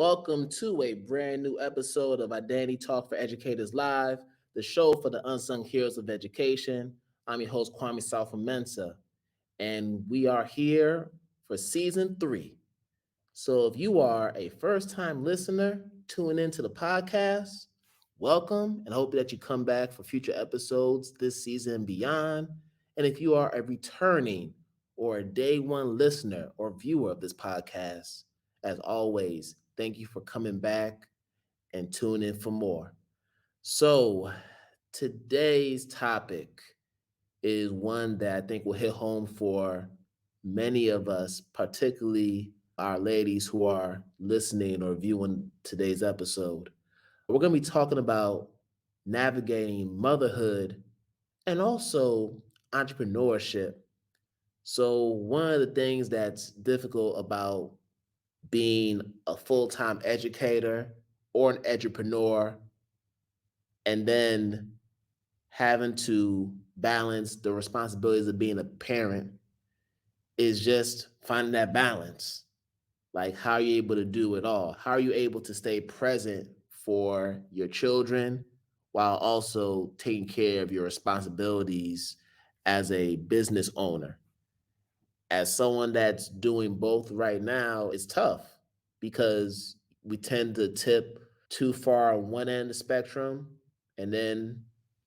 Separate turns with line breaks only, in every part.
Welcome to a brand new episode of Identity Talk for Educators Live, the show for the unsung heroes of education. I'm your host, Kwame Sarfo-Mensah, and we are here for season 3. So if you are a first-time listener tuning into the podcast, welcome and hope that you come back for future episodes this season and beyond. And if you are a returning or a day one listener or viewer of this podcast, as always, thank you for coming back and tuning in for more. So today's topic is one that I think will hit home for many of us, particularly our ladies who are listening or viewing today's episode. We're going to be talking about navigating motherhood and also entrepreneurship. So, one of the things that's difficult about being a full-time educator or an edupreneur and then having to balance the responsibilities of being a parent is just finding that balance. Like, how are you able to do it all? How are you able to stay present for your children while also taking care of your responsibilities as a business owner? As someone that's doing both right now, it's tough because we tend to tip too far on one end of the spectrum, and then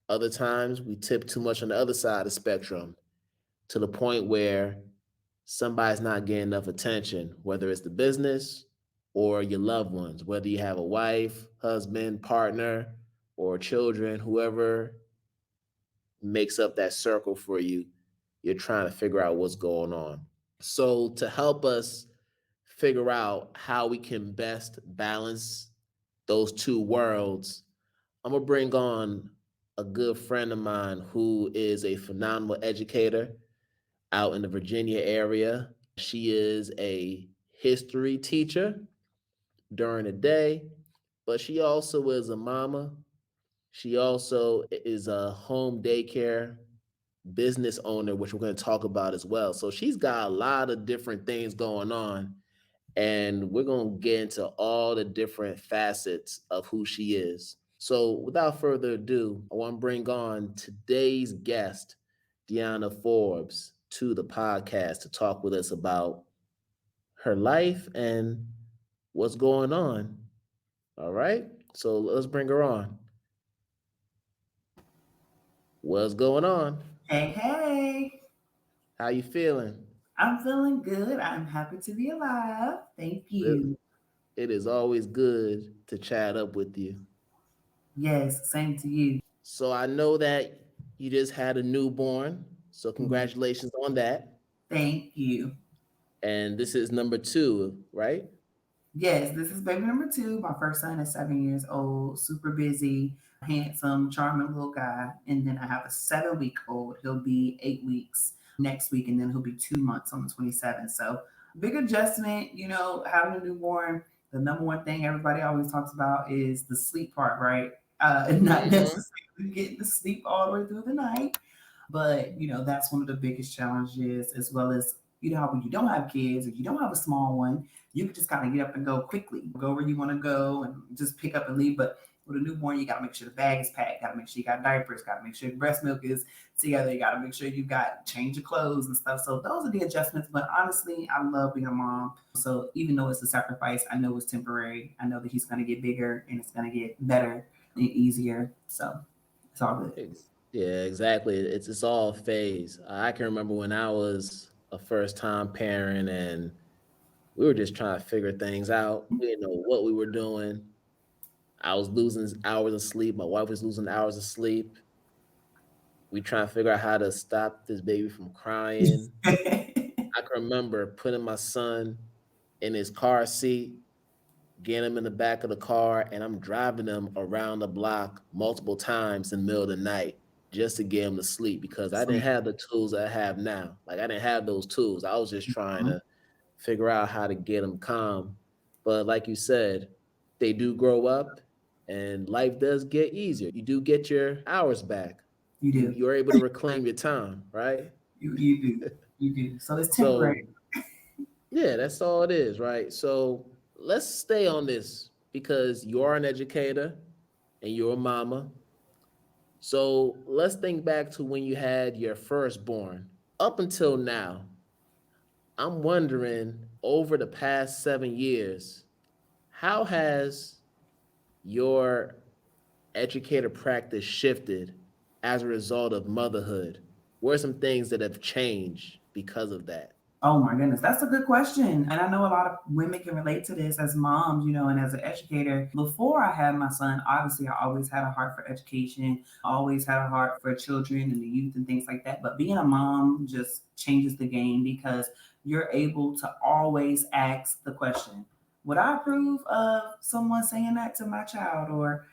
other times we tip too much on the other side of the spectrum to the point where somebody's not getting enough attention, whether it's the business or your loved ones, whether you have a wife, husband, partner, or children, whoever makes up that circle for you, you're trying to figure out what's going on. So to help us figure out how we can best balance those two worlds, I'm going to bring on a good friend of mine who is a phenomenal educator out in the Virginia area. She is a history teacher during the day, but she also is a mama. She also is a home daycare business owner, which we're going to talk about as well. So she's got a lot of different things going on, and we're going to get into all the different facets of who she is. So without further ado, I want to bring on today's guest, Deana Forbes, to the podcast to talk with us about her life and what's going on. All right, so let's bring her on. What's going on?
Hey, hey.
How you feeling?
I'm feeling good. I'm happy to be alive. Thank
It
you.
it is always good to chat up with you.
Yes, same to you.
So I know that you just had a newborn, so
Mhm.
congratulations on that.
Thank you.
And this is number 2, right?
Yes, this is baby number two. My first son is 7 years old, super busy, handsome, charming little guy. And then I have a 7 week old. He'll be 8 weeks next week, and then he'll be 2 months on the 27th. So, big adjustment, having a newborn. The number one thing everybody always talks about is the sleep part, right? Not
Mm-hmm.
necessarily getting to sleep all the way through the night, but that's one of the biggest challenges, as well as how when you don't have kids or you don't have a small one, you can just kind of get up and go quickly, go where you want to go and just pick up and leave. But with a newborn, you got to make sure the bag is packed, got to make sure you got diapers, got to make sure breast milk is together, you got to make sure you got change of clothes and stuff. So those are the adjustments. But honestly, I love being a mom. So even though it's a sacrifice, I know it's temporary. I know that he's going to get bigger and it's going to get better and easier. So it's all good.
Yeah, exactly. It's all phase. I can remember when I was a first time parent and we were just trying to figure things out. We didn't know what we were doing. I was losing hours of sleep. My wife was losing hours of sleep. We trying to figure out how to stop this baby from crying. I can remember putting my son in his car seat, getting him in the back of the car, and I'm driving him around the block multiple times in the middle of the night just to get him to sleep because I didn't
Sleep.
have the tools I have now. Like I didn't have those tools. I was just trying
Mhm.
to figure out how to get them calm. But like you said, they do grow up and life does get easier. You do get your hours back.
You do.
You're able to reclaim your time, right?
You do. You do. So it's
So
temporary.
yeah, that's all it is, right? So let's stay on this because you are an educator and you're a mama. So let's think back to when you had your firstborn. Up until now, I'm wondering over the past 7 years, how has your educator practice shifted as a result of motherhood? What are some things that have changed because of that?
Oh my goodness, that's a good question. And I know a lot of women can relate to this as moms, and as an educator. Before I had my son, obviously, I always had a heart for education, always had a heart for children and the youth and things like that. But being a mom just changes the game because you're able to always ask the question, would I approve of someone saying that to my child? Or,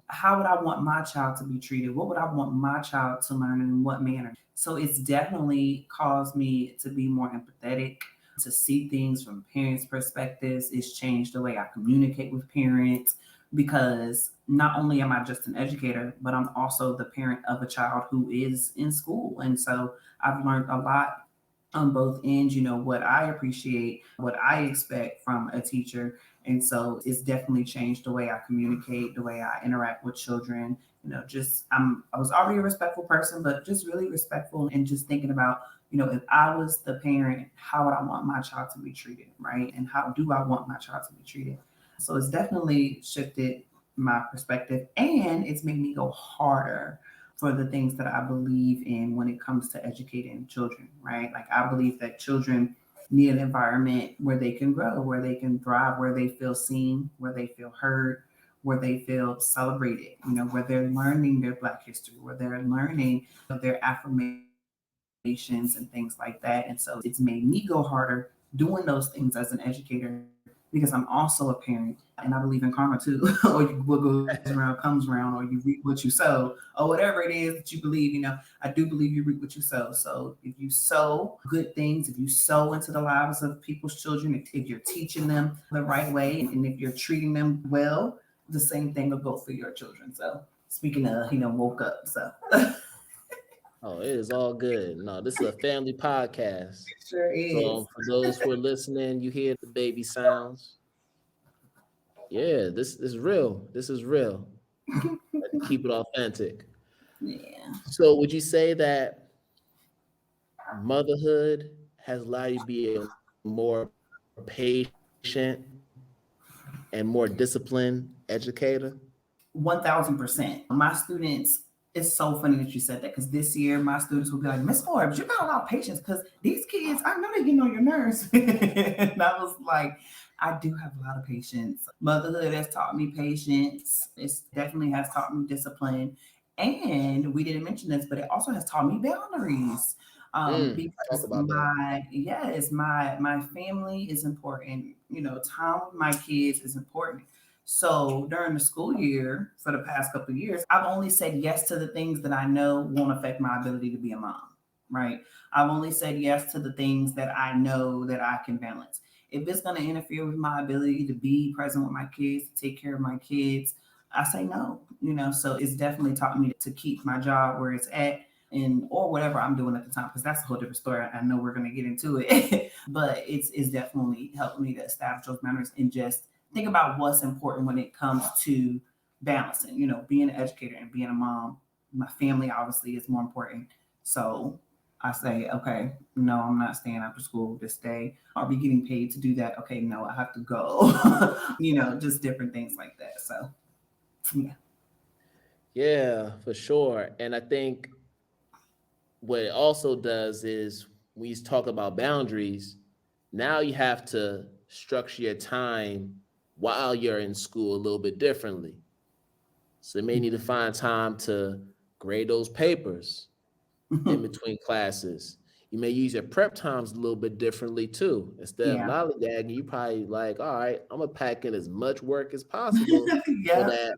how would I want my child to be treated? What would I want my child to learn and in what manner? So it's definitely caused me to be more empathetic, to see things from parents' perspectives. It's changed the way I communicate with parents because not only am I just an educator, but I'm also the parent of a child who is in school. And so I've learned a lot on both ends, what I appreciate, what I expect from a teacher. And so it's definitely changed the way I communicate, the way I interact with children. Just I was already a respectful person, but just really respectful and just thinking about, if I was the parent, how would I want my child to be treated, right? And how do I want my child to be treated? So it's definitely shifted my perspective and it's made me go harder for the things that I believe in when it comes to educating children, right? Like I believe that children need an environment where they can grow, where they can thrive, where they feel seen, where they feel heard, where they feel celebrated, where they're learning their Black history, where they're learning their affirmations and things like that. And so it's made me go harder doing those things as an educator because I'm also a parent and I believe in karma too. Or what goes around comes around, or you reap what you sow, or whatever it is that you believe. I do believe you reap what you sow. So if you sow good things, if you sow into the lives of people's children, if you're teaching them the right way, and if you're treating them well, the same thing will go for your children. So speaking of, woke up. So
Oh, it is all good. No, this is a family podcast.
sure
So
is.
for those who are listening, you hear the baby sounds. Yeah, this is real. This is real. Keep it authentic.
Yeah.
So would you say that motherhood has allowed you to be a more patient and more disciplined educator?
1000%. My students, it's so funny that you said that because this year my students will be like, Miss Forbes, you got a lot of patience because these kids, I know they getting on your nerves. And I was like, I do have a lot of patience. Motherhood has taught me patience. It definitely has taught me discipline. And we didn't mention this, but it also has taught me boundaries.
Talk
Because
about that.
my family is important. Time with my kids is important. So during the school year, for the past couple of years, I've only said yes to the things that I know won't affect my ability to be a mom, right? I've only said yes to the things that I know that I can balance. If it's going to interfere with my ability to be present with my kids, to take care of my kids, I say no, so it's definitely taught me to keep my job where it's at and or whatever I'm doing at the time, because that's a whole different story. I know we're going to get into it, but it's definitely helped me to establish those boundaries and just think about what's important when it comes to balancing, being an educator and being a mom. My family obviously is more important. So I say, okay, no, I'm not staying after school this day. I'll be getting paid to do that. Okay, no, I have to go. Just different things like that. So yeah.
Yeah, for sure. And I think what it also does is when you talk about boundaries, now you have to structure your time while you're in school a little bit differently. So you may need to find time to grade those papers in between classes. You may use your prep times a little bit differently too. Instead of
Yeah.
lollygagging, you probably like, all right, I'm gonna pack in as much work as possible so
Yeah.
that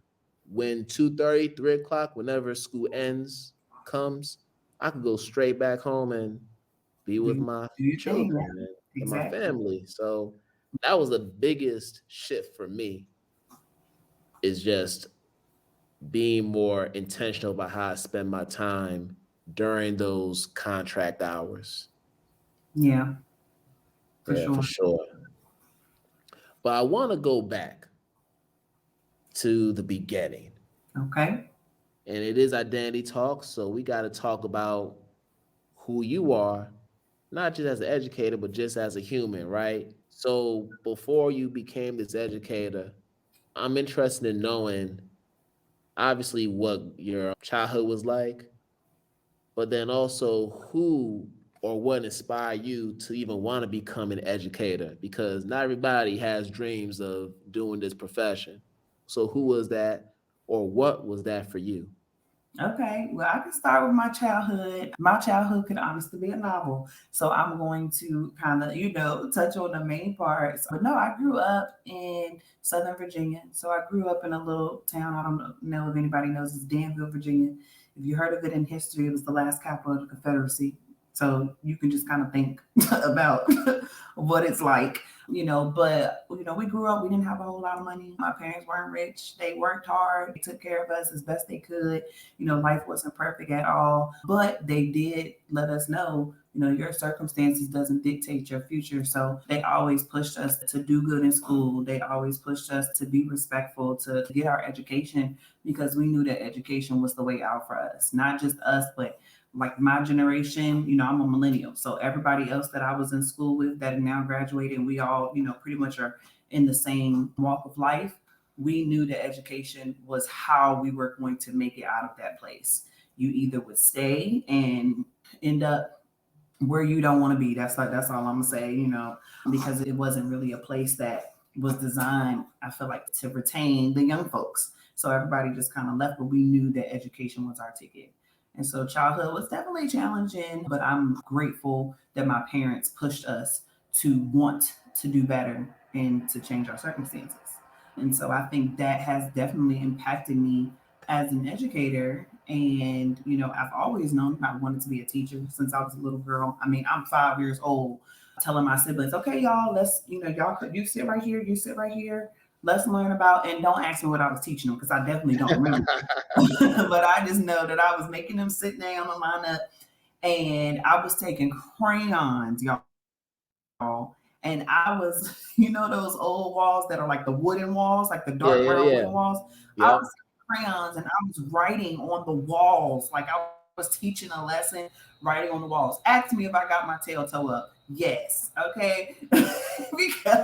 when 2:30, 3 o'clock, whenever school ends, comes, I can go straight back home and be with my
Do your thing.
children
Yeah.
and my
Exactly.
family. So that was the biggest shift for me, is just being more intentional about how I spend my time during those contract hours.
Yeah, for
Yeah, for
sure.
sure. But I want to go back to the beginning.
Okay.
And it is identity talk. So we got to talk about who you are, not just as an educator, but just as a human, right? So before you became this educator, I'm interested in knowing obviously what your childhood was like, but then also who or what inspired you to even want to become an educator, because not everybody has dreams of doing this profession. So who was that or what was that for you?
Okay, well, I can start with my childhood. My childhood could honestly be a novel. So I'm going to kind of, touch on the main parts. But no, I grew up in Southern Virginia. So I grew up in a little town. I don't know if anybody knows, it's Danville, Virginia. If you heard of it in history, it was the last capital of the Confederacy. So you can just kind of think about what it's like. But we grew up, we didn't have a whole lot of money. My parents weren't rich. They worked hard. They took care of us as best they could. Life wasn't perfect at all, but they did let us know, your circumstances doesn't dictate your future. So they always pushed us to do good in school. They always pushed us to be respectful, to get our education, because we knew that education was the way out for us, not just us, but like my generation. I'm a millennial. So everybody else that I was in school with that now graduated, and we all, pretty much are in the same walk of life. We knew that education was how we were going to make it out of that place. You either would stay and end up where you don't want to be. That's all I'm gonna say, because it wasn't really a place that was designed, I feel like, to retain the young folks. So everybody just kind of left, but we knew that education was our ticket. And so childhood was definitely challenging, but I'm grateful that my parents pushed us to want to do better and to change our circumstances. And so I think that has definitely impacted me as an educator. And, I've always known I wanted to be a teacher since I was a little girl. I mean, I'm 5 years old telling my siblings, okay, y'all, let's, you sit right here, you sit right here. Let's learn about, and don't ask me what I was teaching them because I definitely don't remember. But I just know that I was making them sit down and line up, and I was taking crayons, y'all. And I was, those old walls that are like the wooden walls, like the
Yeah,
dark
yeah,
brown
yeah.
wooden walls. I
Yep.
was taking crayons and I was writing on the walls, like I was teaching a lesson, writing on the walls. Ask me if I got my tail toe up. Yes, okay, because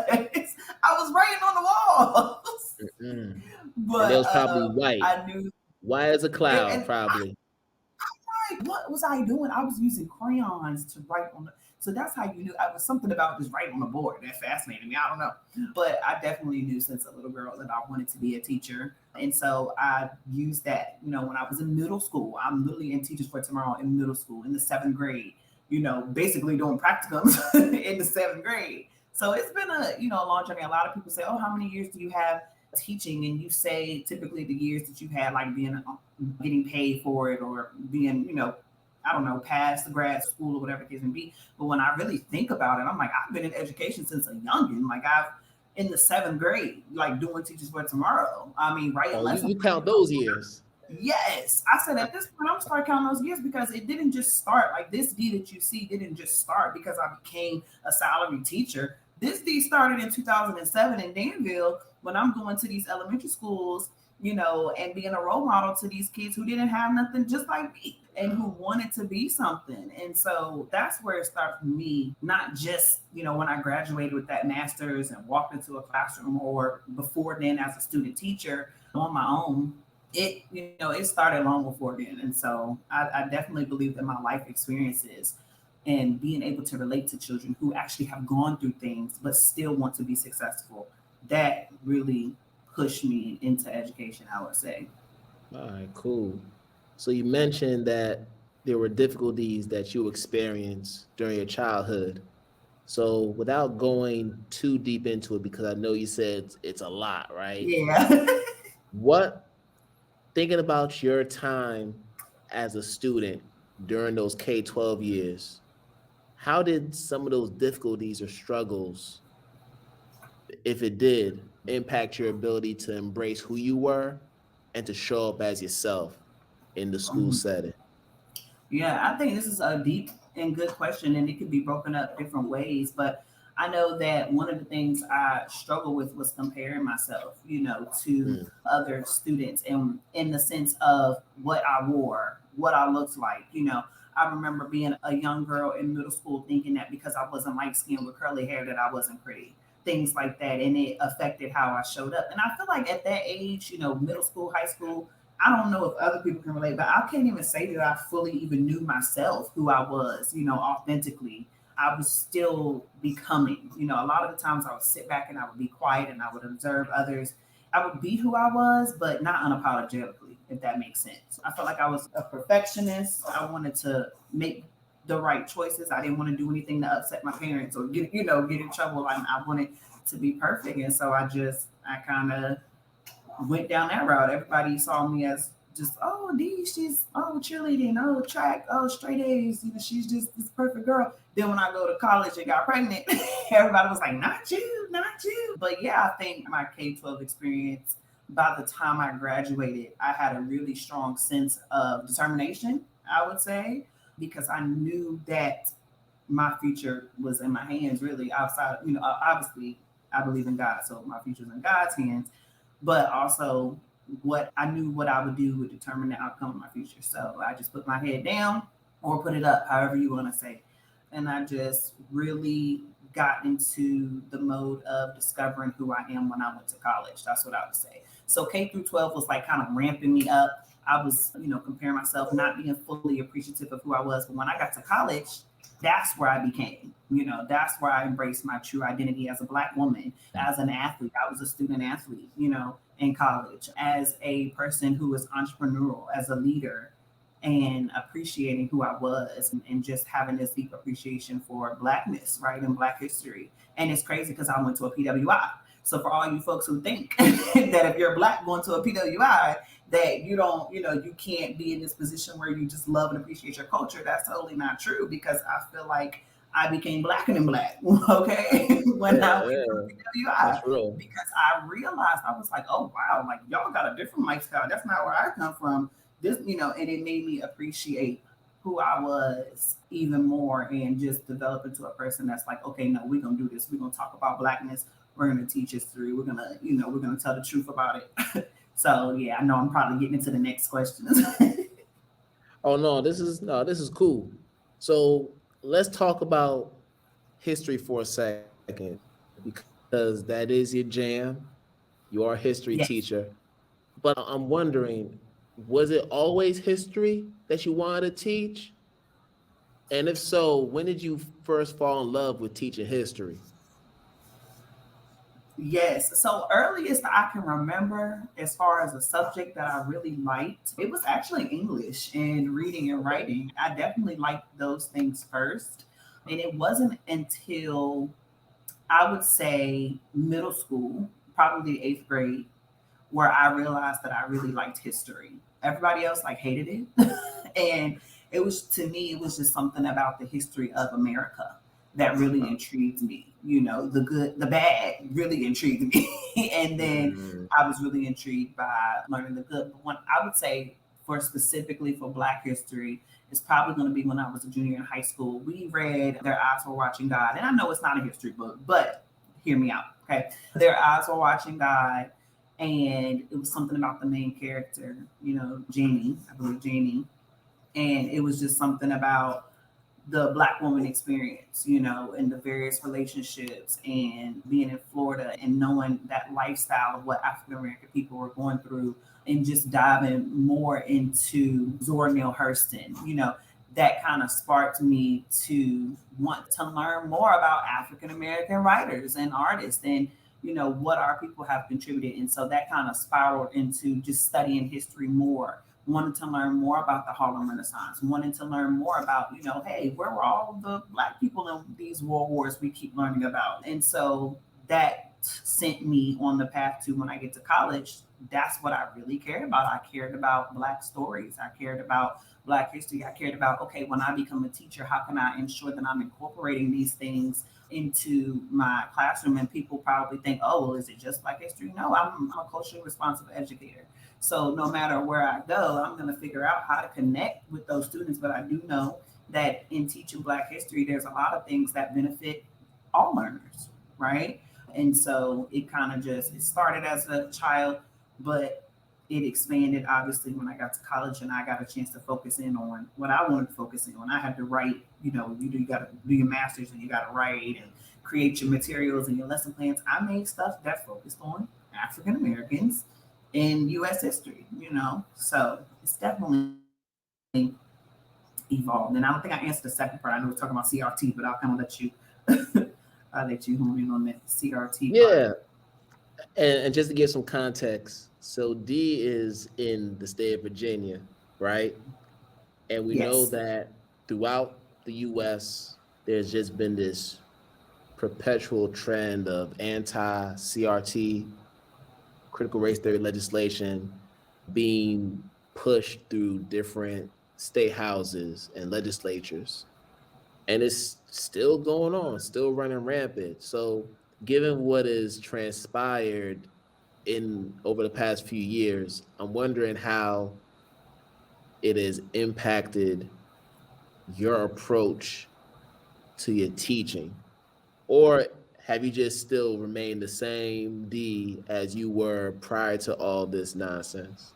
I was writing on the walls.
Mm. And it
But
was probably white,
I knew
white as a
it,
cloud,
and
probably.
like, what was I doing? I was using crayons to write on the. So that's how you knew. I was something about just writing on the board that fascinated me. I don't know, but I definitely knew since a little girl that I wanted to be a teacher, and so I used that. When I was in middle school, I'm literally in Teachers for Tomorrow in middle school in the 7th grade. Basically doing practicums in the 7th grade. So it's been a long journey. A lot of people say, "Oh, how many years do you have teaching?" And you say typically the years that you've had, like being getting paid for it or being, I don't know, past the grad school or whatever it can be. But when I really think about it, I'm like, I've been in education since a youngin. Like I've in the 7th grade, like doing Teachers for Tomorrow. I mean, writing
Oh,
lesson
you count
plans.
those years.
Yes, I said at this point I'm start counting those years because it didn't just start like this D that you see didn't just start because I became a salary teacher. This D started in 2007 in Danville when I'm going to these elementary schools, and being a role model to these kids who didn't have nothing just like me and who wanted to be something. And so that's where it started for me, not just, when I graduated with that master's and walked into a classroom or before then as a student teacher on my own. It started long before then. And so I definitely believe that my life experiences and being able to relate to children who actually have gone through things but still want to be successful, that really pushed me into education, I would say.
All right, cool. So you mentioned that there were difficulties that you experienced during your childhood. So without going too deep into it, because I know you said it's a lot, right?
Yeah.
What, thinking about your time as a student during those K-12 years, how did some of those difficulties or struggles, if it did, impact your ability to embrace who you were and to show up as yourself in the school setting?
Yeah, I think this is a deep and good question, and it could be broken up different ways. But I know that one of the things I struggled with was comparing myself, to
Mm.
other students, and in the sense of what I wore, what I looked like. I remember being a young girl in middle school thinking that because I wasn't light skinned with curly hair that I wasn't pretty, things like that. And it affected how I showed up. And I feel like at that age, middle school, high school, I don't know if other people can relate, but I can't even say that I fully even knew myself, who I was, authentically. I was still becoming. A lot of the times I would sit back and I would be quiet and I would observe others. I would be who I was, but not unapologetically, if that makes sense. I felt like I was a perfectionist. I wanted to make the right choices. I didn't want to do anything to upset my parents or get in trouble. I wanted to be perfect. And so I kind of went down that route. Everybody saw me as just, oh, D, she's, cheerleading, oh, track, oh, straight A's, she's just this perfect girl. Then when I go to college and got pregnant, everybody was like, not you, not you. But yeah, I think my K-12 experience, by the time I graduated, I had a really strong sense of determination, I would say, because I knew that my future was in my hands, really, outside, obviously I believe in God, so my future's in God's hands, but also what I knew what I would do would determine the outcome of my future. So I just put my head down or put it up, however you want to say. And I just really got into the mode of discovering who I am when I went to college. That's what I would say. So K through 12 was like kind of ramping me up. I was, comparing myself, not being fully appreciative of who I was. But when I got to college, that's where I became, that's where I embraced my true identity as a Black woman, as an athlete. I was a student athlete, in college, as a person who was entrepreneurial, as a leader, and appreciating who I was, and just having this deep appreciation for Blackness, right, and Black history. And it's crazy because I went to a PWI. So for all you folks who think that if you're Black going to a PWI, that you don't, you can't be in this position where you just love and appreciate your culture, that's totally not true, because I feel like I became Blacker than Black, okay, when I went to
Yeah,
PWI,
that's real.
because I realized, I was like, oh wow, like y'all got a different lifestyle. That's not where I come from. This, and it made me appreciate who I was even more, and just develop into a person that's like, okay, no, we're gonna do this. We're gonna talk about Blackness. We're gonna teach history. We're gonna tell the truth about it. So yeah, I know I'm probably getting into the next questions.
Oh no, this is cool. So let's talk about history for a second because that is your jam. You are a history
Yes.
teacher. But I'm wondering, was it always history that you wanted to teach? And if so, when did you first fall in love with teaching history?
Yes. So earliest I can remember, as far as a subject that I really liked, it was actually English and reading and
Okay.
writing. I definitely liked those things first. And it wasn't until, I would say, middle school, probably eighth grade, where I realized that I really liked history. Everybody else like hated it. And it was, to me, it was just something about the history of America that really intrigued me. The good, the bad really intrigued me. And then
Mm,
I was really intrigued by learning the good. But when I would say, for specifically for Black history, it's probably going to be when I was a junior in high school. We read Their Eyes Were Watching God. And I know it's not a history book, but hear me out. Okay. Their Eyes Were Watching God, and it was something about the main character, Jamie, I believe Jamie, and it was just something about the Black woman experience, and the various relationships, and being in Florida and knowing that lifestyle of what African American people were going through, and just diving more into Zora Neale Hurston, that kind of sparked me to want to learn more about African American writers and artists, and what our people have contributed. And so that kind of spiraled into just studying history more, wanting to learn more about the Harlem Renaissance, wanting to learn more about, hey, where were all the Black people in these world wars we keep learning about? And so that sent me on the path to, when I get to college, that's what I really cared about. I cared about Black stories. I cared about Black history. I cared about, okay, when I become a teacher, how can I ensure that I'm incorporating these things into my classroom? And people probably think, oh, well, is it just Black history? No, I'm a culturally responsive educator. So no matter where I go, I'm going to figure out how to connect with those students. But I do know that in teaching Black history, there's a lot of things that benefit all learners, right? And so it kind of just it started as a child, but it expanded obviously when I got to college and I got a chance to focus in on what I wanted to focus in on. I had to write, you got to do your masters and you got to write and create your materials and your lesson plans. I made stuff that focused on African Americans in U.S. history, So it's definitely evolved. And I don't think I answered the second part. I know we're talking about CRT, but I'll kind of let you I'll let you hone in on the CRT part.
Yeah. And just to give some context, so D is in the state of Virginia, right? And we know
Yes.
that throughout the US, there's just been this perpetual trend of anti CRT, critical race theory legislation being pushed through different state houses and legislatures. And it's still going on, still running rampant. So, given what has transpired in over the past few years, I'm wondering how it has impacted your approach to your teaching, or have you just still remained the same D as you were prior to all this nonsense?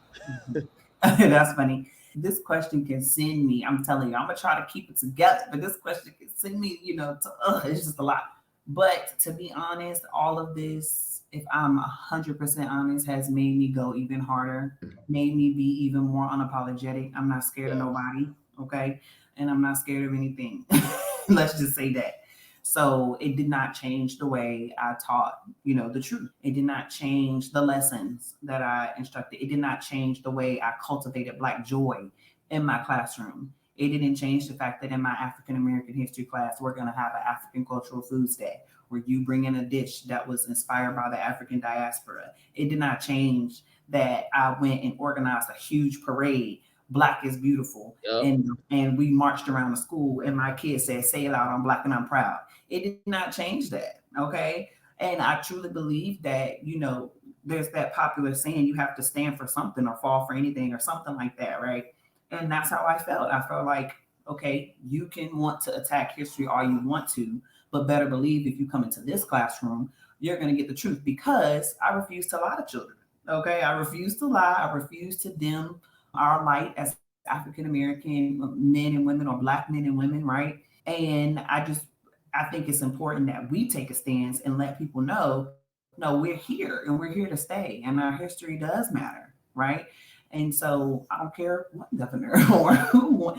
That's funny. This question can send me, I'm telling you, I'm going to try to keep it together, but this question can send me, it's just a lot. But to be honest, all of this, if I'm 100% honest, has made me go even harder, made me be even more unapologetic. I'm not scared of
Yeah.
nobody, okay? And I'm not scared of anything. Let's just say that. So it did not change the way I taught, the truth. It did not change the lessons that I instructed. It did not change the way I cultivated Black joy in my classroom. It didn't change the fact that in my African American history class, we're going to have an African cultural foods day where you bring in a dish that was inspired by the African diaspora. It did not change that I went and organized a huge parade, Black is Beautiful,
Yep.
and we marched around the school and my kids said, "Say it loud, I'm Black and I'm proud." It did not change that. Okay. And I truly believe that, there's that popular saying you have to stand for something or fall for anything or something like that, right? And that's how I felt. I felt like, okay, you can want to attack history all you want to, but better believe if you come into this classroom, you're going to get the truth because I refuse to lie to children. Okay. I refuse to lie. I refuse to dim our light as African American men and women or Black men and women, right? And I think it's important that we take a stance and let people know, no, we're here and we're here to stay and our history does matter, right? And so I don't care what governor or who,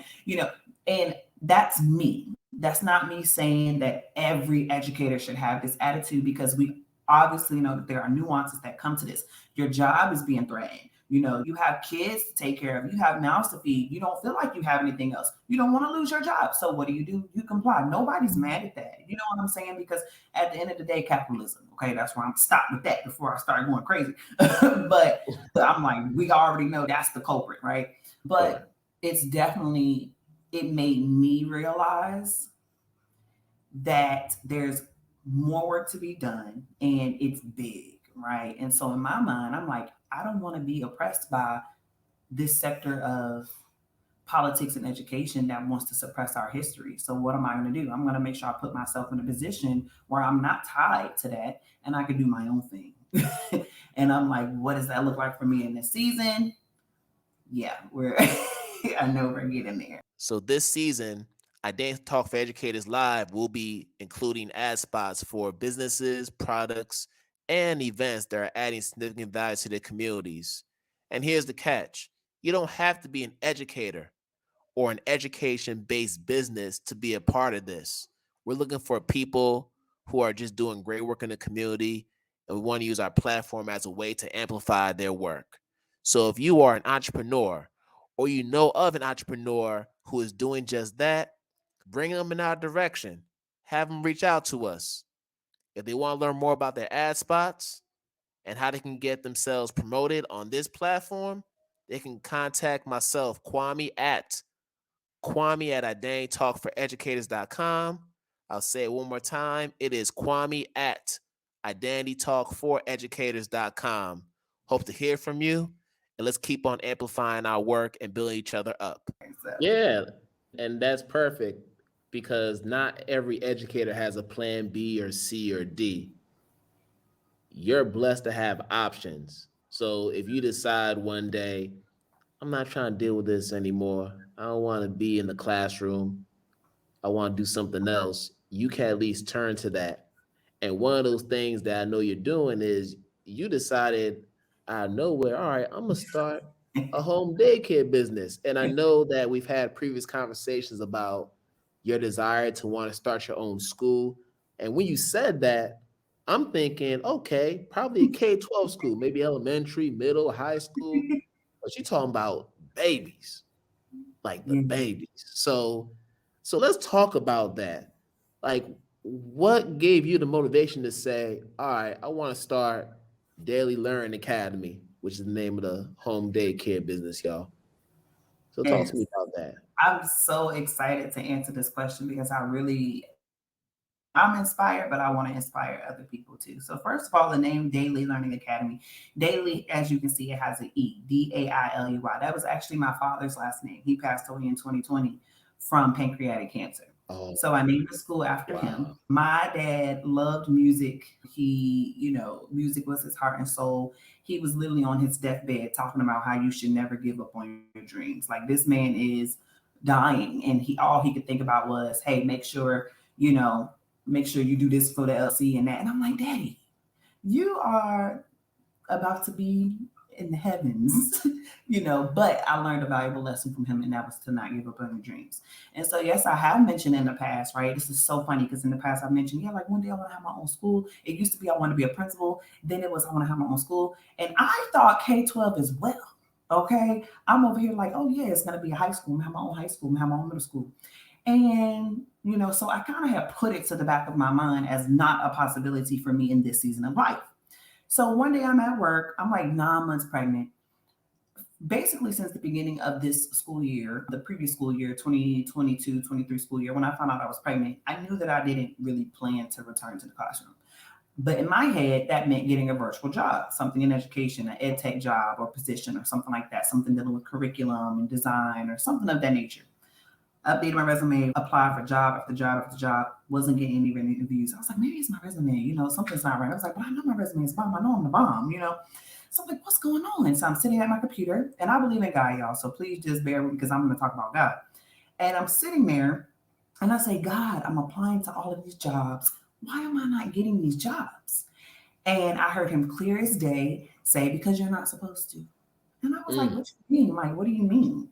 and that's me. That's not me saying that every educator should have this attitude because we obviously know that there are nuances that come to this. Your job is being threatened. You have kids to take care of, you have mouths to feed, you don't feel like you have anything else. You don't want to lose your job. So what do? You comply. Nobody's mad at that. You know what I'm saying? Because at the end of the day, capitalism. Okay, that's where I'm stopped with that before I start going crazy. But I'm like, we already know that's the culprit, right?
Right.
But it's definitely it made me realize that there's more work to be done and it's big, right? And so in my mind, I'm like, I don't want to be oppressed by this sector of politics and education that wants to suppress our history. So what am I going to do? I'm going to make sure I put myself in a position where I'm not tied to that and I can do my own thing. And I'm like, what does that look like for me in this season? Yeah, we're I know we're getting there.
So this season, Identity Talk for Educators Live will be including ad spots for businesses, products, and events that are adding significant value to their communities. And here's the catch: you don't have to be an educator or an education based business to be a part of this. We're looking for people who are just doing great work in the community, and we want to use our platform as a way to amplify their work. So if you are an entrepreneur or you know of an entrepreneur who is doing just that, bring them in our direction. Have them reach out to us. If they want to learn more about their ad spots and how they can get themselves promoted on this platform, they can contact myself, Kwame at identitytalk4educators.com. I'll say it one more time. It is Kwame at identitytalk4educators.com. Hope to hear from you, and let's keep on amplifying our work and building each other up.
So
Yeah, and that's perfect. because not every educator has a plan B or C or D. You're blessed to have options. So if you decide one day, I'm not trying to deal with this anymore, I don't want to be in the classroom, I want to do something else, you can at least turn to that. And one of those things that I know you're doing is you decided out of nowhere, all right, I'm gonna start a home daycare business. And I know that we've had previous conversations about your desire to want to start your own school. And when you said that, I'm thinking, okay, probably a K-12 school, maybe elementary, middle, high school. But you're talking about babies, like the
Yeah.
babies. So let's talk about that. Like, what gave you the motivation to say, all right, I want to start Daily Learn Academy, which is the name of the home daycare business, y'all. So talk to me
Yes.
about that.
I'm so excited to answer this question because I'm inspired, but I want to inspire other people too. So first of all, the name Daily Learning Academy. Daily, as you can see, it has an E, Dailey. That was actually my father's last name. He passed away in 2020 from pancreatic cancer.
Oh,
So I named the school after
wow.
him. My dad loved music. He, music was his heart and soul. He was literally on his deathbed talking about how you should never give up on your dreams. Like this man is dying, and he all he could think about was, hey, you know, make sure you do this for the LC and that. And I'm like, Daddy, you are about to be in the heavens, but I learned a valuable lesson from him, and that was to not give up on your dreams. And so, yes, I have mentioned in the past, right? This is so funny because in the past I mentioned, yeah, like one day I want to have my own school. It used to be I want to be a principal. Then it was I want to have my own school. And I thought K-12 as well. Okay. I'm over here like, oh, yeah, it's going to be a high school. I'm going to have my own high school. I'm going to have my own middle school. And, so I kind of have put it to the back of my mind as not a possibility for me in this season of life. So one day I'm at work, I'm like 9 months pregnant. Basically, since the beginning of this school year, the previous school year, 2022-23 school year, when I found out I was pregnant, I knew that I didn't really plan to return to the classroom. But in my head, that meant getting a virtual job, something in education, an ed tech job or position or something like that, something dealing with curriculum and design or something of that nature. Updated my resume, applied for job after job after job, wasn't getting any interviews. I was like, maybe it's my resume, something's not right. I was like, but I know my resume is bomb. I know I'm the bomb. So I'm like, what's going on? So I'm sitting at my computer, and I believe in God, y'all. So please just bear with me because I'm going to talk about God. And I'm sitting there, and I say, God, I'm applying to all of these jobs. Why am I not getting these jobs? And I heard him clear as day say, because you're not supposed to. And I was like, what do you mean? Like, what do you mean?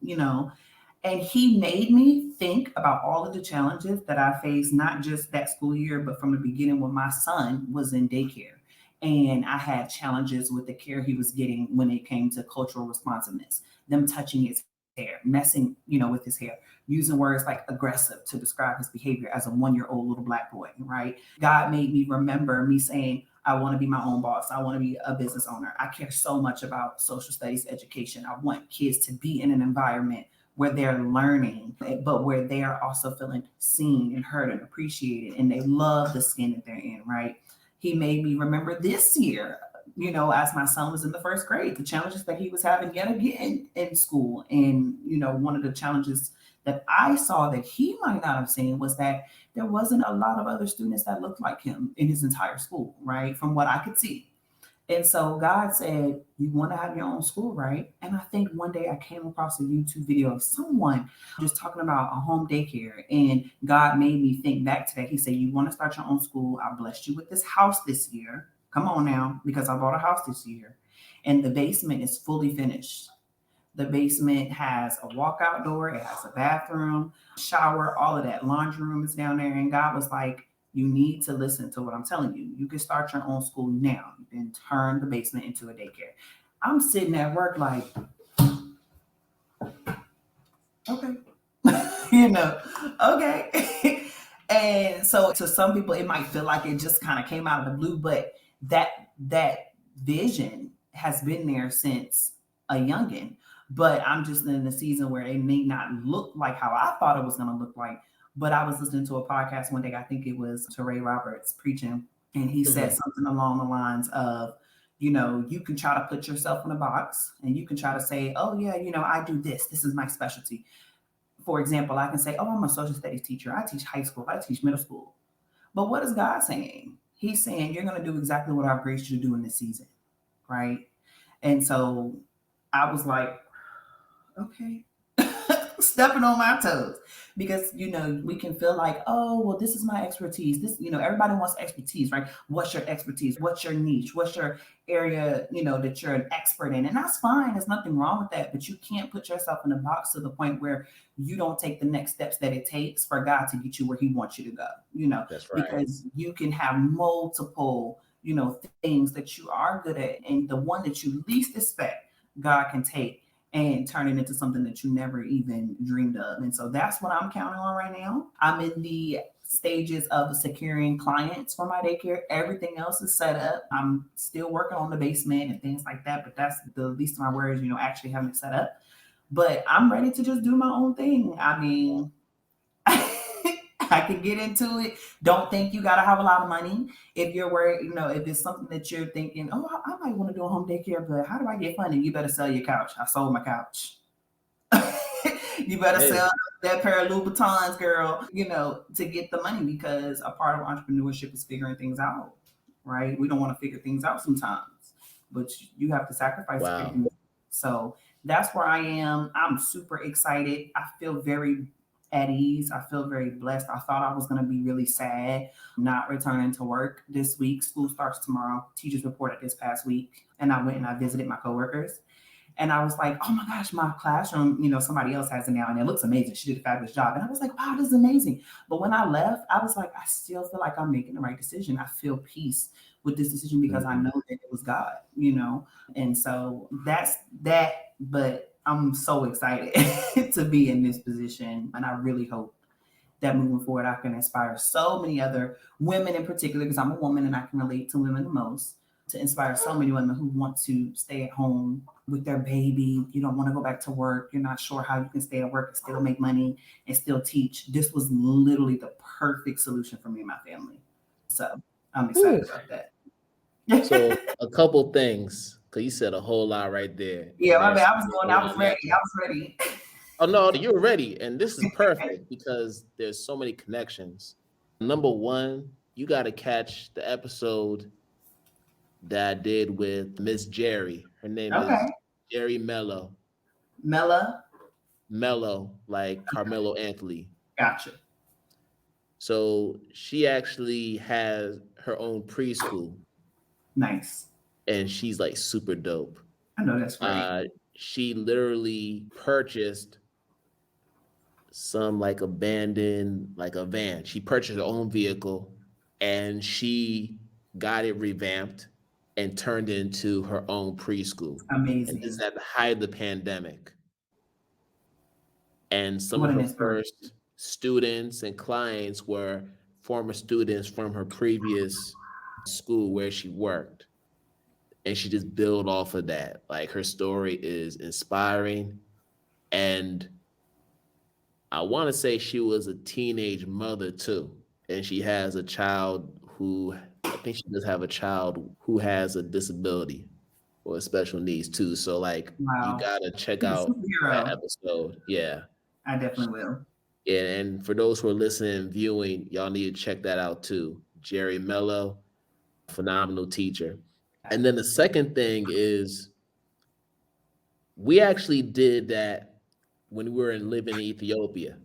And he made me think about all of the challenges that I faced, not just that school year, but from the beginning when my son was in daycare. And I had challenges with the care he was getting when it came to cultural responsiveness, them touching his hair, messing, with his hair, using words like aggressive to describe his behavior as a 1-year-old little Black boy, right? God made me remember me saying, I want to be my own boss. I want to be a business owner. I care so much about social studies education. I want kids to be in an environment where they're learning, but where they are also feeling seen and heard and appreciated, and they love the skin that they're in, right? He made me remember this year, as my son was in the first grade, the challenges that he was having yet again in school. And, one of the challenges that I saw that he might not have seen was that there wasn't a lot of other students that looked like him in his entire school, right? From what I could see. And so God said, you want to have your own school, right? And I think one day I came across a YouTube video of someone just talking about a home daycare. And God made me think back to that. He said, you want to start your own school? I blessed you with this house this year. Come on now, because I bought a house this year. And the basement is fully finished. The basement has a walkout door. It has a bathroom, shower, all of that. Laundry room is down there. And God was like, you need to listen to what I'm telling you. You can start your own school now and turn the basement into a daycare. I'm sitting at work like, okay, okay. And so to some people, it might feel like it just kind of came out of the blue, but that vision has been there since a youngin'. But I'm just in the season where it may not look like how I thought it was going to look like. But I was listening to a podcast one day, I think it was Teray Roberts preaching, and he said something along the lines of, you can try to put yourself in a box and you can try to say, oh yeah, I do this. This is my specialty. For example, I can say, oh, I'm a social studies teacher. I teach high school. I teach middle school. But what is God saying? He's saying, you're going to do exactly what I've graced you to do in this season. Right. And so I was like, okay, stepping on my toes, because we can feel like, oh well, this is my expertise. This, everybody wants expertise, right? What's your expertise? What's your niche? What's your area, that you're an expert in? And that's fine, there's nothing wrong with that, but you can't put yourself in a box to the point where you don't take the next steps that it takes for God to get you where he wants you to go.
That's right.
Because you can have multiple things that you are good at, and the one that you least expect, God can take and turn it into something that you never even dreamed of. And so that's what I'm counting on right now. I'm in the stages of securing clients for my daycare. Everything else is set up. I'm still working on the basement and things like that, but that's the least of my worries, actually having it set up. But I'm ready to just do my own thing. I mean, I can get into it. Don't think you got to have a lot of money. If you're worried, if it's something that you're thinking, oh, I might want to do a home daycare, but how do I get funding? You better sell your couch. I sold my couch. You better
Hey,
sell that pair of Louboutins, girl, to get the money, because a part of entrepreneurship is figuring things out, right? We don't want to figure things out sometimes, but you have to sacrifice to figure
wow.
things out. So that's where I am. I'm super excited. I feel very at ease. I feel very blessed. I thought I was going to be really sad not returning to work this week. School starts tomorrow. Teachers reported this past week. And I went and I visited my coworkers. And I was like, oh my gosh, my classroom, somebody else has it now and it looks amazing. She did a fabulous job. And I was like, wow, this is amazing. But when I left, I was like, I still feel like I'm making the right decision. I feel peace with this decision because I
Mhm.
know that it was God, And so that's that. But I'm so excited to be in this position. And I really hope that moving forward, I can inspire so many other women in particular, because I'm a woman and I can relate to women the most, to inspire so many women who want to stay at home with their baby. You don't want to go back to work. You're not sure how you can stay at work and still make money and still teach. This was literally the perfect solution for me and my family. So I'm
Whew.
excited about that.
So a couple things, because you said a whole lot right there,
Yeah,
and
my bad.
there's
I was
a
going, I
lot
was ready.
matching.
I was ready.
Oh no, you were ready, and this is perfect because there's so many connections. Number one, you got to catch the episode that I did with Miss Jerry. Her name is
Okay.
Jerry Mello.
Mella,
Mello, like Carmelo Anthony.
gotcha.
So she actually has her own preschool,
Nice.
and she's like super dope.
I know that's right.
Uh, she literally purchased some like abandoned like a van. She purchased her own vehicle and she got it revamped and turned into her own preschool. And this is
Amazing.
at the height of the pandemic. And some
What
of
an
her
inspiration.
first students and clients were former students from her previous school where she worked. And she just built off of that. Like her story is inspiring. And I want to say she was a teenage mother too. And she has a child who, I think she does have a child who has a disability or special needs too. So like you
Wow.
gotta check
She's a
out that
superhero.
episode. Yeah.
I definitely will.
Yeah, and for those who are listening and viewing, y'all need to check that out too. Jerry Mello, phenomenal teacher. And then the second thing is we actually did that when we were in living in Ethiopia.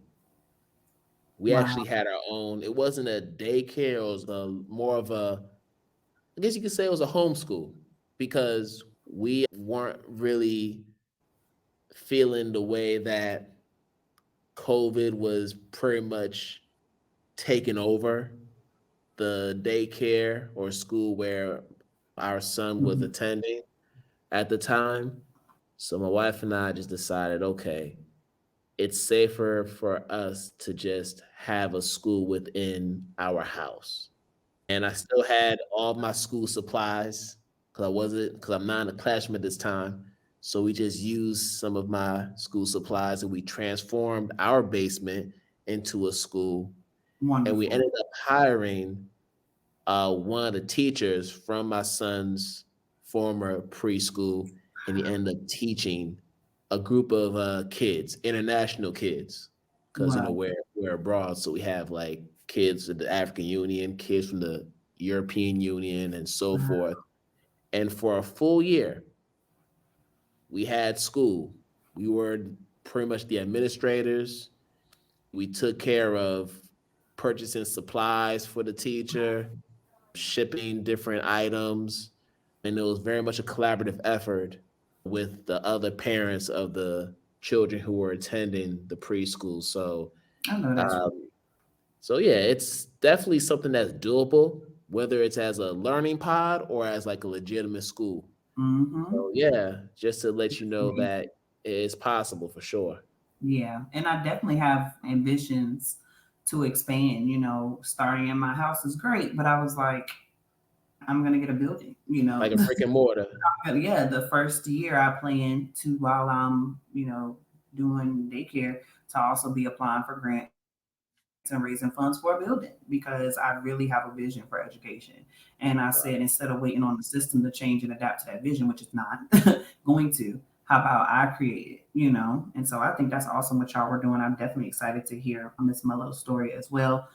We
Wow.
actually had our own. It wasn't a daycare. It was more of a. I guess you could say it was a homeschool because we weren't really feeling the way that COVID was pretty much taking over the daycare or school where our son was
Mhm.
attending at the time. So my wife and I just decided, okay, it's safer for us to just have a school within our house. And I still had all my school supplies because I'm not in the classroom at this time. So we just used some of my school supplies and we transformed our basement into a school. And we
Wonderful.
ended up hiring one of the teachers from my son's former preschool, and he ended up teaching a group of kids, international kids. because
Right.
we're abroad, so we have like kids of the African Union, kids from the European Union, and so forth. And for a full year, we had school. We were pretty much the administrators. We took care of purchasing supplies for the teacher, shipping different items, and it was very much a collaborative effort with the other parents of the children who were attending the preschool.
I know that's right.
Um, so yeah, it's definitely something that's doable, whether it's as a learning pod or as like a legitimate school.
Mm-hmm.
So yeah, just to let you know that it's possible for sure.
Yeah, and I definitely have ambitions to expand. Starting in my house is great, but I was like, I'm gonna get a building.
Like a brick and mortar.
Yeah, the first year I plan to, while I'm doing daycare, to also be applying for grants and raising funds for a building because I really have a vision for education. And I said, instead of waiting on the system to change and adapt to that vision, which is not going to, how about I create it? And so I think that's awesome what y'all were doing. I'm definitely excited to hear Miss Mello's story as well.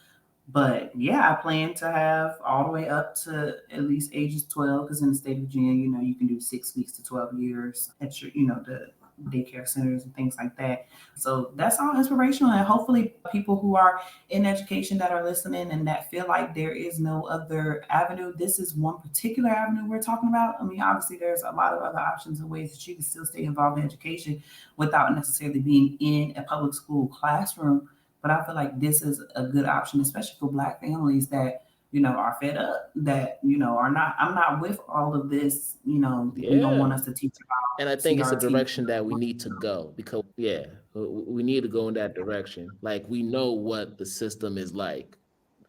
But yeah, I plan to have all the way up to at least ages 12, because in the state of Virginia, you can do 6 weeks to 12 years at your, the daycare centers and things like that. So that's all inspirational. And hopefully, people who are in education that are listening and that feel like there is no other avenue, this is one particular avenue we're talking about. I mean, obviously, there's a lot of other options and ways that you can still stay involved in education without necessarily being in a public school classroom. But I feel like this is a good option, especially for Black families that, are fed up, that, are not, I'm not with all of this, you don't
Yeah.
want us to teach
And I
about
think it's a
CRT.
direction that we need to go because, yeah, we need to go in that direction. Like, we know what the system is like.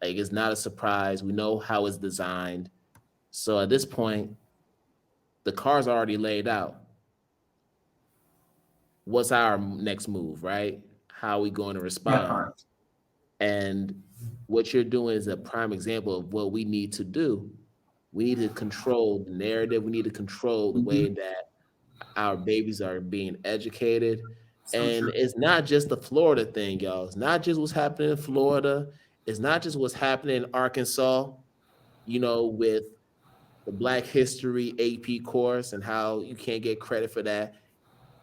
Like, it's not a surprise. We know how it's designed. So at this point, the car's already laid out. What's our next move, right? How are we going to
That
respond?
part.
And what you're doing is a prime example of what we need to do. We need to control the narrative. We need to control the way
Mhm.
that our babies are being educated.
So
And
true.
it's not just the Florida thing, y'all. It's not just what's happening in Florida. It's not just what's happening in Arkansas, with the Black History AP course and how you can't get credit for that.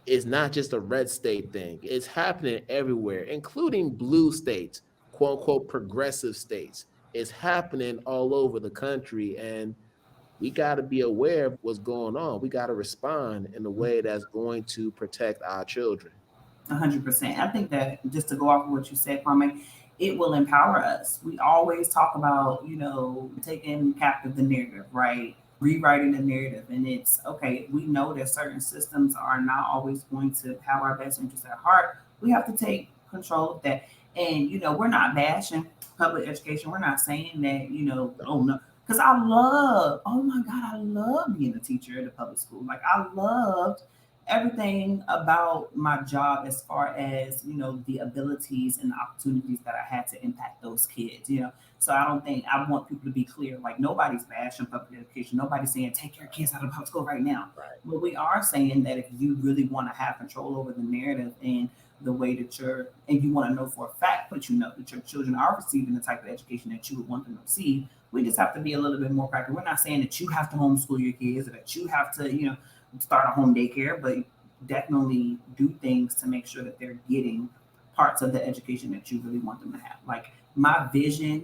It's not just a red state thing. It's happening everywhere, including blue states, quote unquote progressive states. It's happening all over the country. And we got to be aware of what's going on. We got to respond in a way that's going to protect our children.
100%. I think that, just to go off of what you said, Kwame, it will empower us. We always talk about, taking captive the narrative, right? Rewriting the narrative. And it's okay, we know that certain systems are not always going to have our best interests at heart. We have to take control of that. And, we're not bashing public education. We're not saying that, oh no. Because oh my God, I love being a teacher at a public school. Like, I loved everything about my job as far as the abilities and the opportunities that I had to impact those kids. So I don't think, I want people to be clear, like, nobody's bashing public education, nobody's saying take your kids out of public school right now,
Right.
but we are saying that if you really want to have control over the narrative and the way that and you want to know for a fact that that your children are receiving the type of education that you would want them to receive, we just have to be a little bit more practical. We're not saying that you have to homeschool your kids or that you have to start a home daycare, but definitely do things to make sure that they're getting parts of the education that you really want them to have. Like, my vision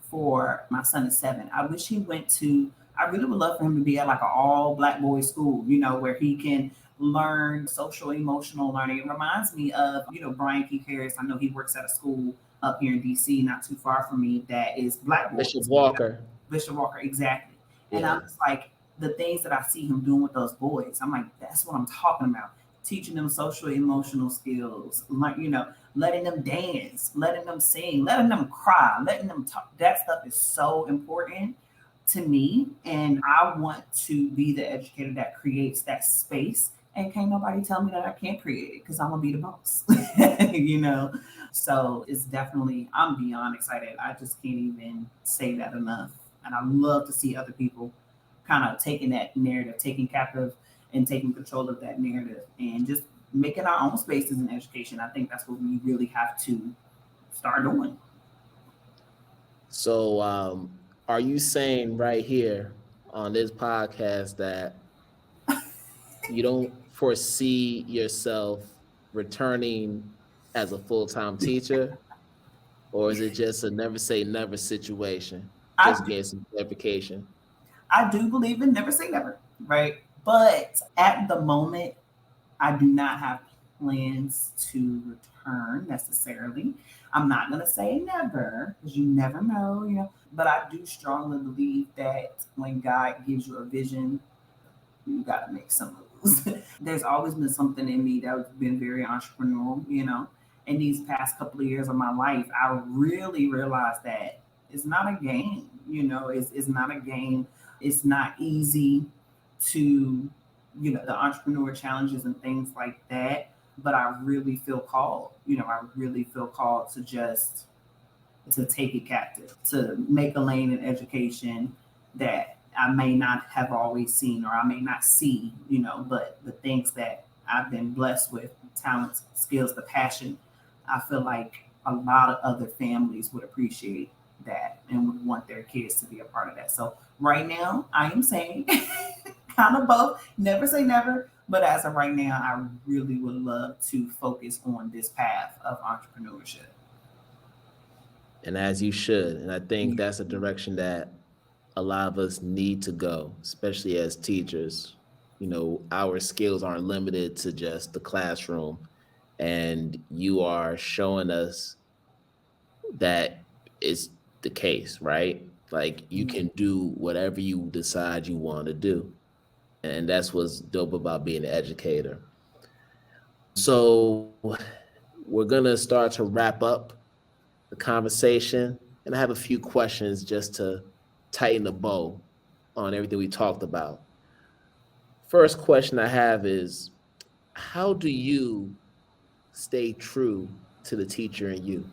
for my son is 7. I wish he went to, I really would love for him to be at like an all Black boys school, where he can learn social emotional learning. It reminds me of, Brian Keith Harris. I know he works at a school up here in DC, not too far from me, that is Black
Bishop
boys.
Walker.
Bishop Walker, exactly. And
Yeah.
I'm just like, the things that I see him doing with those boys, I'm like, that's what I'm talking about. Teaching them social emotional skills, like, letting them dance, letting them sing, letting them cry, letting them talk. That stuff is so important to me. And I want to be the educator that creates that space. And can't nobody tell me that I can't create it, because I'm gonna be the boss. you know. So it's definitely, I'm beyond excited. I just can't even say that enough. And I love to see other people kind of taking that narrative, taking captive and taking control of that narrative, and just making our own spaces in education. I think that's what we really have to start doing.
So, are you saying right here on this podcast that you don't foresee yourself returning as a full-time teacher, or is it just a never say never situation?
I
Just get some clarification.
I do believe in never say never, right? But at the moment, I do not have plans to return necessarily. I'm not going to say never because you never know, but I do strongly believe that when God gives you a vision, you got to make some moves. There's always been something in me that's been very entrepreneurial. In these past couple of years of my life, I really realized that it's not a game, it's not a game. It's not easy to, the entrepreneur challenges and things like that. But I really feel called, I really feel called to just to take it captive, to make a lane in education that I may not have always seen or I may not see, but the things that I've been blessed with, talents, skills, the passion, I feel like a lot of other families would appreciate that and would want their kids to be a part of that. So right now, I am saying kind of both, never say never, but as of right now, I really would love to focus on this path of entrepreneurship.
And as you should. And I think that's a direction that a lot of us need to go, especially as teachers. Our skills aren't limited to just the classroom. And you are showing us that is the case, right? Like you can do whatever you decide you want to do. And that's what's dope about being an educator. So we're going to start to wrap up the conversation. And I have a few questions just to tighten the bow on everything we talked about. First question I have is, how do you stay true to the teacher in you?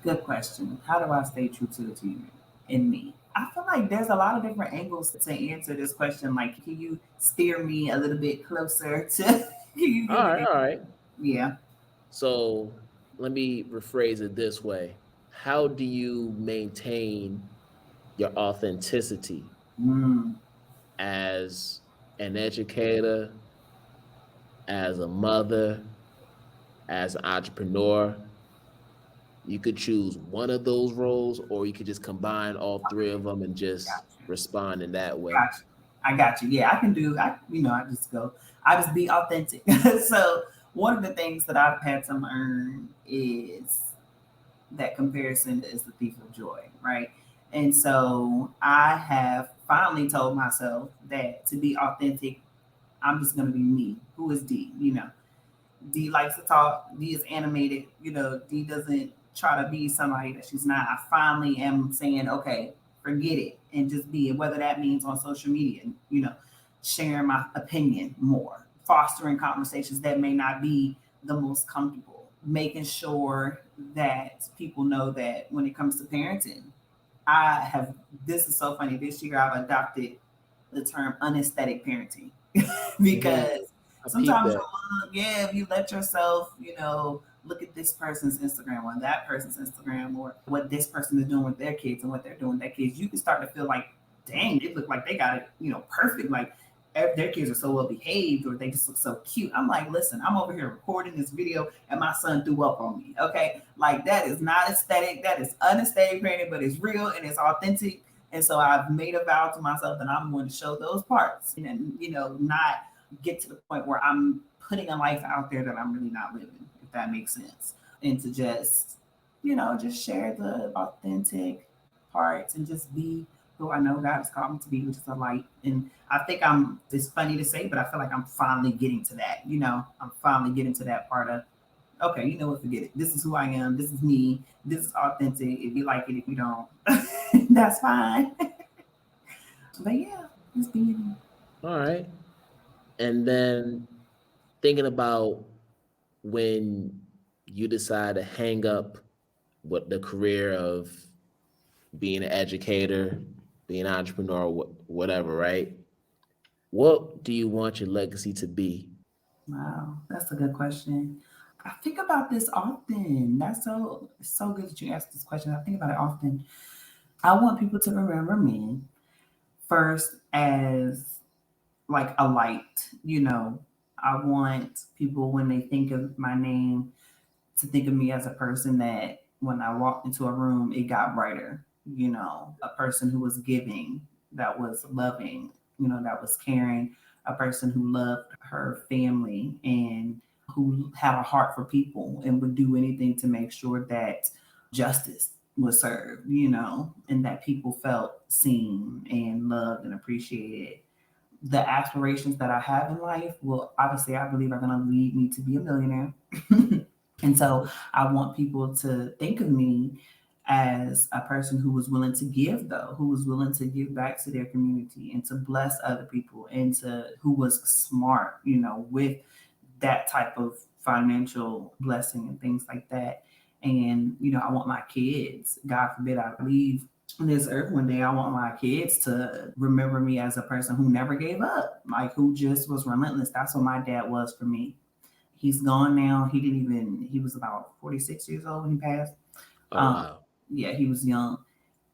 Good question. How do I stay true to the team in me? I feel like there's a lot of different angles to answer this question. Like, can you steer me a little bit closer to? Can you
All
give me
right,
the?
all right.
Yeah.
So let me rephrase it this way. How do you maintain your authenticity
Mm,
as an educator, as a mother, as an entrepreneur? You could choose one of those roles, or you could just combine all three of them and just
got you.
respond in that way.
Got you. I got you. Yeah, I can do. I just go. I just be authentic. So one of the things that I've had to learn is that comparison is the thief of joy, right? And so I have finally told myself that to be authentic, I'm just going to be me. Who is D? D likes to talk. D is animated. D doesn't try to be somebody that she's not. I finally am saying, okay, forget it and just be it, whether that means on social media, sharing my opinion more, fostering conversations that may not be the most comfortable, making sure that people know that when it comes to parenting, I have, this is so funny. This year I've adopted the term unesthetic parenting
Mhm.
because
I peep
sometimes
that.
if you let yourself, look at this person's Instagram or that person's Instagram or what this person is doing with their kids and what they're doing with their kids, you can start to feel like, dang, they look like they got it, perfect. Like their kids are so well behaved or they just look so cute. I'm like, listen, I'm over here recording this video and my son threw up on me. Okay. Like that is not aesthetic. That is unaesthetic parenting, but it's real and it's authentic. And so I've made a vow to myself that I'm going to show those parts and, not get to the point where I'm putting a life out there that I'm really not living, if that makes sense. And to just, just share the authentic parts and just be who I know God has called me to be, which is a light. And I think it's funny to say, but I feel like I'm finally getting to that. I'm finally getting to that part of, okay, you know what, forget it. This is who I am. This is me. This is authentic. If you like it, if you don't, that's fine. But yeah, just being.
All right. And then thinking about when you decide to hang up what the career of being an educator, being an entrepreneur, whatever, right? What do you want your legacy to be?
Wow, that's a good question. I think about this often. That's so good that you asked this question. I think about it often. I want people to remember me first as like a light, you know. I want people when they think of my name to think of me as a person that when I walked into a room, it got brighter, you know, a person who was giving, that was loving, you know, that was caring, a person who loved her family and who had a heart for people and would do anything to make sure that justice was served, you know, and that people felt seen and loved and appreciated. The aspirations that I have in life will obviously, I believe, are going to lead me to be a millionaire. And so I want people to think of me as a person who was willing to give, though, who was willing to give back to their community and to bless other people, and to who was smart, you know, with that type of financial blessing and things like that. And, you know, I want my kids, God forbid I leave this earth one day, I want my kids to remember me as a person who never gave up, like who just was relentless. That's what my dad was for me. He's gone now. He was about 46 years old when he passed.
Oh
Um,
wow.
yeah, he was young.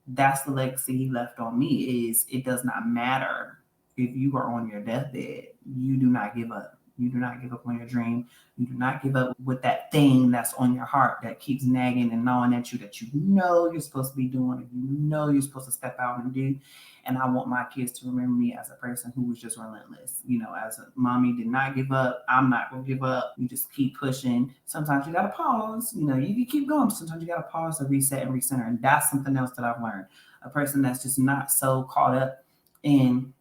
That's the legacy he left on me is it does not matter if you are on your deathbed, you do not give up. You do not give up on your dream. You do not give up with that thing that's on your heart that keeps nagging and gnawing at you that you know you're supposed to be doing, you know you're supposed to step out and do. And I want my kids to remember me as a person who was just relentless. You know, as a mommy did not give up. I'm not gonna give up. You just keep pushing. Sometimes you gotta pause. You know, you can keep going. But sometimes you gotta pause to reset and recenter. And that's something else that I've learned. A person that's just not so caught up in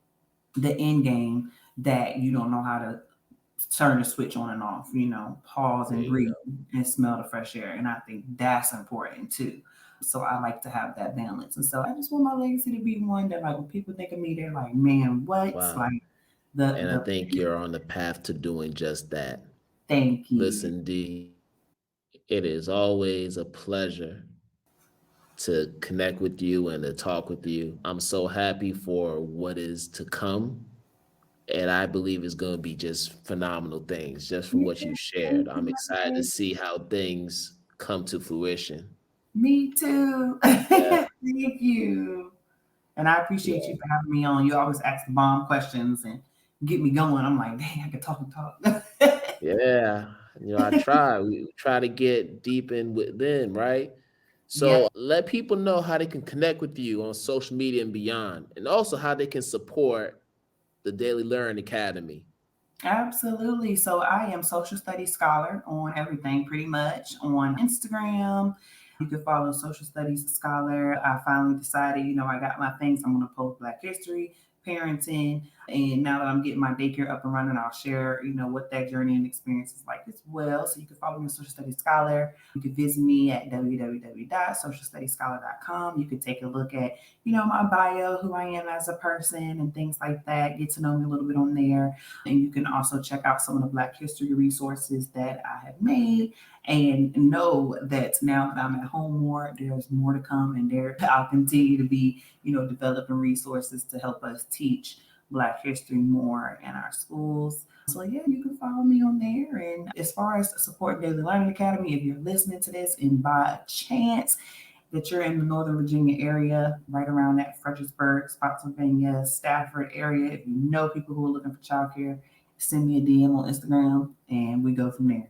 the end game that you don't know how to turn the switch on and off, you know, pause
There
and
you
breathe
go.
and smell the fresh air. And I think that's important too. So I like to have that balance. And so I just want my legacy to be one that like when people think of me, they're like, man, what?
Wow.
Like
And I
the
think you're on the path to doing just that.
thank you.
Listen, D, it is always a pleasure to connect with you and to talk with you. I'm so happy for what is to come. And I believe it's going to be just phenomenal things just from
Yeah,
what you shared.
thank
I'm
you,
excited to
Mike.
see how things come to fruition.
Me too.
Yeah,
Thank you. And I appreciate you
yeah,
for having me on. You always ask the bomb questions and get me going. I'm like, dang, I can talk and talk.
yeah. I try. We try to get deep in within, right? So
Yep.
let people know how they can connect with you on social media and beyond, and also how they can support the Daily Learn Academy.
Absolutely. So I am social studies scholar on everything pretty much on Instagram. You can follow social studies scholar. I finally decided, you know, I got my things. I'm going to post Black history, parenting, and now that I'm getting my daycare up and running, I'll share, you know, what that journey and experience is like as well. So you can follow me on social studies scholar. You can visit me at www.socialstudiescholar.com. You can take a look at, you know, my bio, who I am as a person, and things like that. Get to know me a little bit on there, and you can also check out some of the Black history resources that I have made. And know that now that I'm at home more, there's more to come, and there I'll continue to be, you know, developing resources to help us teach Black history more in our schools. So yeah, you can follow me on there. And as far as support Daily Learning Academy, if you're listening to this and by chance that you're in the Northern Virginia area, right around that Fredericksburg, Spotsylvania, Stafford area, if you know people who are looking for childcare, send me a DM on Instagram and we go from there.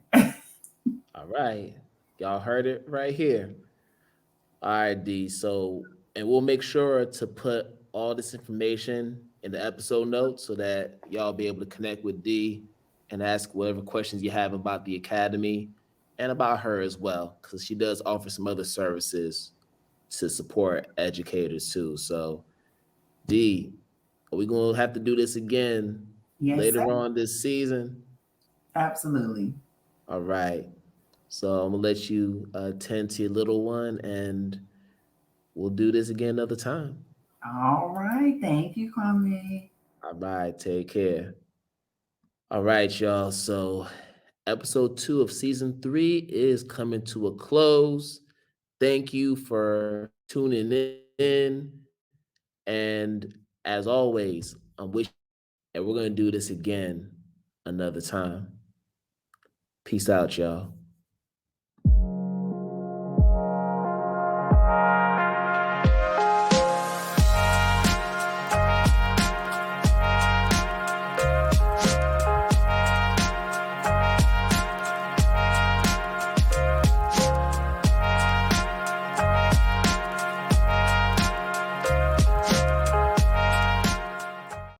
All right. Y'all heard it right here. All right, D. So, and we'll make sure to put all this information in the episode notes so that y'all be able to connect with D and ask whatever questions you have about the academy and about her as well, because she does offer some other services to support educators too. So, D, are we gonna have to do this again
Yes, sir.
later on this season?
Absolutely.
All right. So I'm gonna let you tend to your little one, and we'll do this again another time.
All right. Thank you, Kwame.
All right, take care. All right, y'all. So episode 2 of season 3 is coming to a close. Thank you for tuning in. And as always, I'm wishing, and we're gonna do this again another time. Peace out, y'all.